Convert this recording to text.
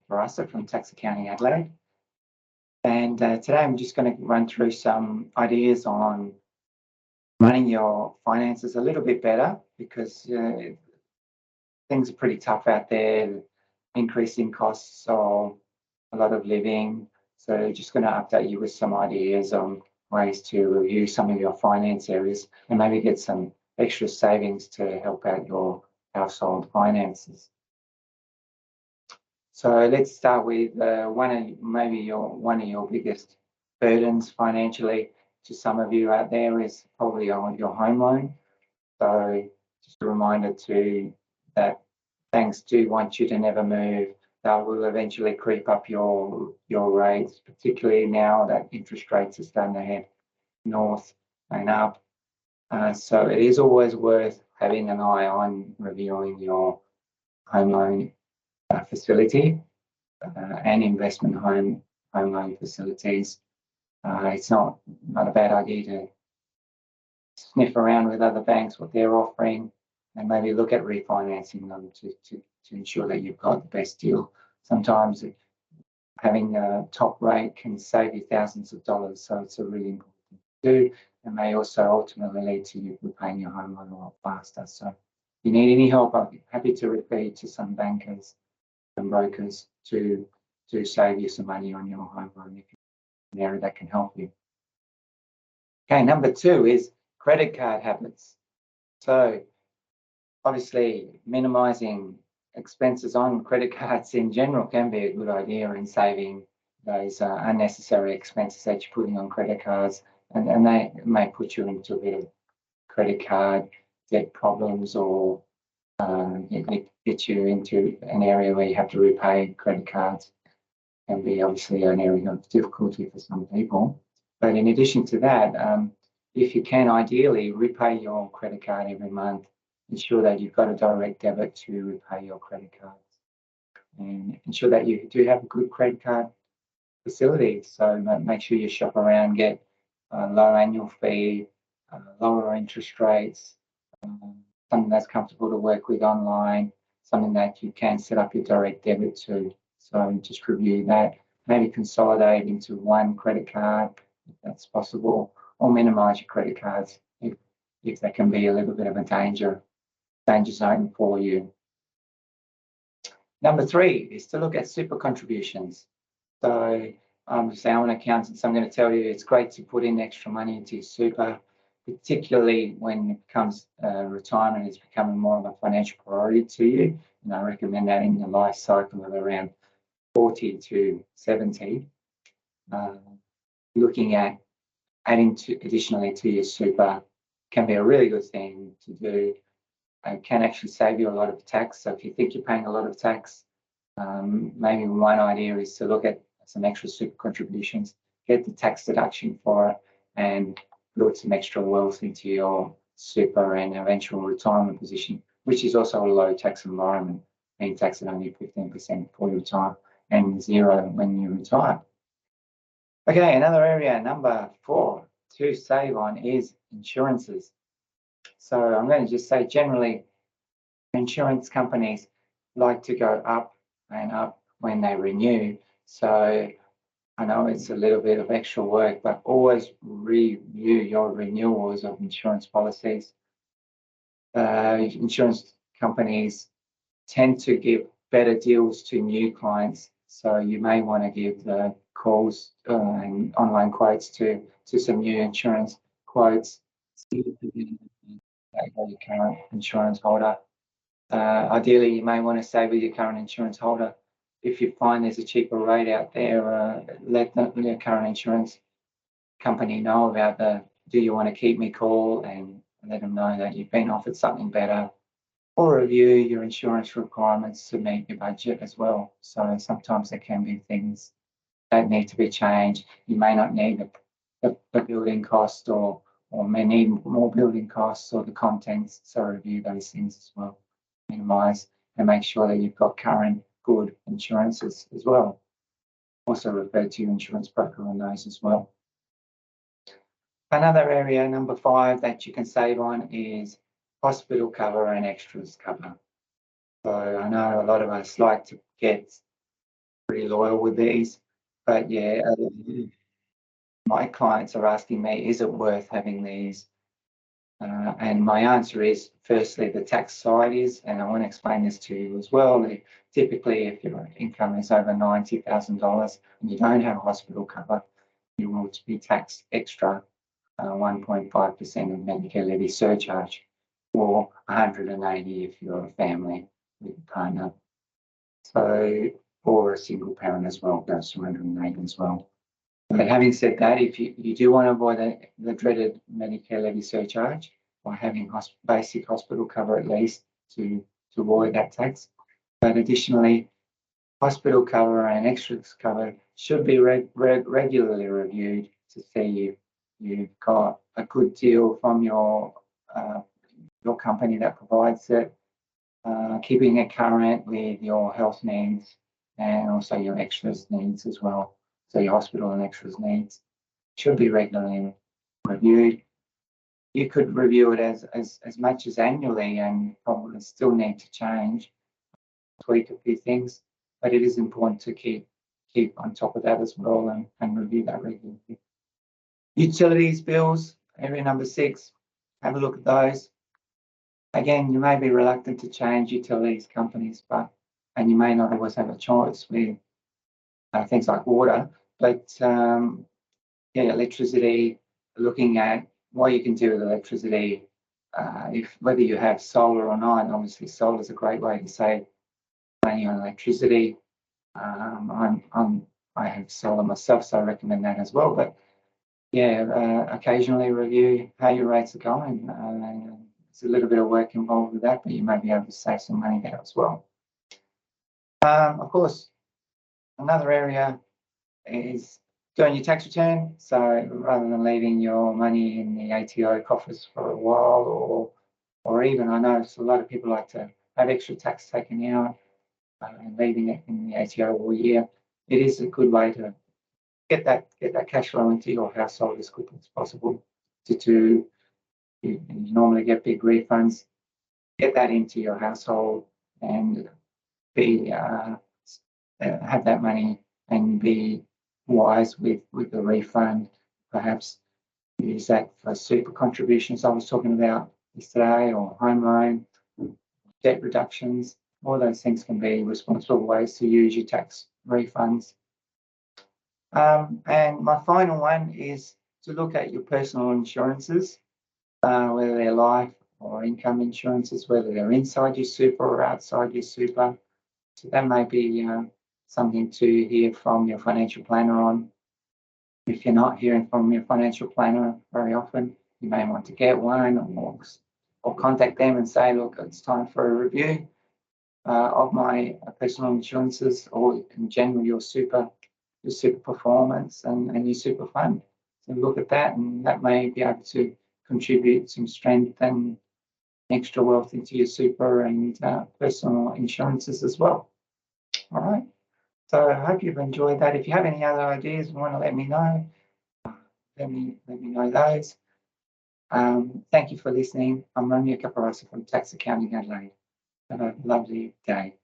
Barassa from Tax Accounting Adelaide. And today I'm just going to run through some ideas on running your finances a little bit better because things are pretty tough out there, increasing costs of a lot of living. So just going to update you with some ideas on ways to review some of your finance areas and maybe get some extra savings to help out your household finances. So let's start with one of your biggest burdens financially to some of you out there is probably on your home loan. So just a reminder too that banks do want you to never move. They will eventually creep up your rates, particularly now that interest rates are starting to head north and up. So it is always worth having an eye on reviewing your home loan facility and investment home loan facilities. It's not a bad idea to sniff around with other banks what they're offering and maybe look at refinancing them to ensure that you've got the best deal. Sometimes having a top rate can save you thousands of dollars, so it's a really important thing to do and may also ultimately lead to you repaying your home loan a lot faster. So if you need any help, I'd be happy to refer you to some bankers and brokers to save you some money on your home loan if you're in an area that can help you. Okay, number 2 is credit card habits. So obviously minimizing expenses on credit cards in general can be a good idea in saving those unnecessary expenses that you're putting on credit cards, and they may put you into a bit of credit card debt problems or get you into an area where you have to repay credit cards. Can be obviously an area of difficulty for some people. But in addition to that, if you can ideally repay your credit card every month, ensure that you've got a direct debit to repay your credit cards and ensure that you do have a good credit card facility. So make sure you shop around, get a low annual fee, lower interest rates, something that's comfortable to work with online, something that you can set up your direct debit to. So just review that, maybe consolidate into one credit card if that's possible, or minimize your credit cards if that can be a little bit of a danger zone for you. Number 3 is to look at super contributions. So I'm an accountant, so I'm going to tell you it's great to put in extra money into your super, particularly when it becomes retirement is becoming more of a financial priority to you. And I recommend that in the life cycle of around 40 to 70. Looking at adding additionally to your super can be a really good thing to do. It can actually save you a lot of tax. So if you think you're paying a lot of tax, maybe one idea is to look at some extra super contributions, get the tax deduction for it, and build some extra wealth into your super and eventual retirement position, which is also a low tax environment, being taxed at only 15% before you retire and 0 when you retire. Okay, another area, number 4, to save on is insurances. So I'm going to just say generally, insurance companies like to go up and up when they renew. So I know it's a little bit of extra work, but always review your renewals of insurance policies. Insurance companies tend to give better deals to new clients, so you may want to give the calls and online quotes to some new insurance quotes. Your current insurance holder. Ideally, you may want to stay with your current insurance holder. If you find there's a cheaper rate out there, let your current insurance company know about do you want to keep me call and let them know that you've been offered something better, or review your insurance requirements to meet your budget as well. So sometimes there can be things that need to be changed. You may not need the building cost or may need more building costs or the contents, so review those things as well. Minimise and make sure that you've got current good insurances as well. Also refer to your insurance broker on those as well. Another area, number 5, that you can save on is hospital cover and extras cover. So I know a lot of us like to get pretty loyal with these. But yeah, my clients are asking me, is it worth having these? And my answer is, firstly, the tax side is, and I want to explain this to you as well. Typically, if your income is over $90,000 and you don't have hospital cover, you will be taxed extra 1.5% of Medicare levy surcharge, or 180 if you're a family with a partner. So, or a single parent as well, goes to 180 as well. But having said that, if you do want to avoid the dreaded Medicare levy surcharge by having basic hospital cover at least to avoid that tax, but additionally, hospital cover and extras cover should be regularly reviewed to see if you've got a good deal from your company that provides it, keeping it current with your health needs and also your extras needs as well. So your hospital and extras needs should be regularly reviewed. You could review it as much as annually and probably still need to change, tweak a few things, but it is important to keep on top of that as well and review that regularly. Utilities bills, area number 6, have a look at those. Again, you may be reluctant to change utilities companies, and you may not always have a choice with things like water, but yeah, electricity, looking at what you can do with electricity, if whether you have solar or not. Obviously, solar is a great way to save money on electricity. I have solar myself, so I recommend that as well. But yeah, occasionally review how your rates are going. There's a little bit of work involved with that, but you may be able to save some money there as well. Of course, another area is doing your tax return. So rather than leaving your money in the ATO coffers for a while, or even, I know a lot of people like to have extra tax taken out and leaving it in the ATO all year, it is a good way to get that cash flow into your household as quickly as possible. You normally get big refunds, get that into your household and be have that money and be wise with the refund. Perhaps use that for super contributions I was talking about yesterday, or home loan, debt reductions. All those things can be responsible ways to use your tax refunds. And my final one is to look at your personal insurances, whether they're life or income insurances, whether they're inside your super or outside your super. So that may be something to hear from your financial planner on. If you're not hearing from your financial planner very often, you may want to get one, or contact them and say, look, it's time for a review of my personal insurances, or in general your super performance and your super fund. So look at that, and that may be able to contribute some strength and extra wealth into your super and personal insurances as well. All right. So I hope you've enjoyed that. If you have any other ideas and want to let me know, let me know those. Thank you for listening. I'm Romeo Caparasa from Tax Accounting Adelaide. Have a lovely day.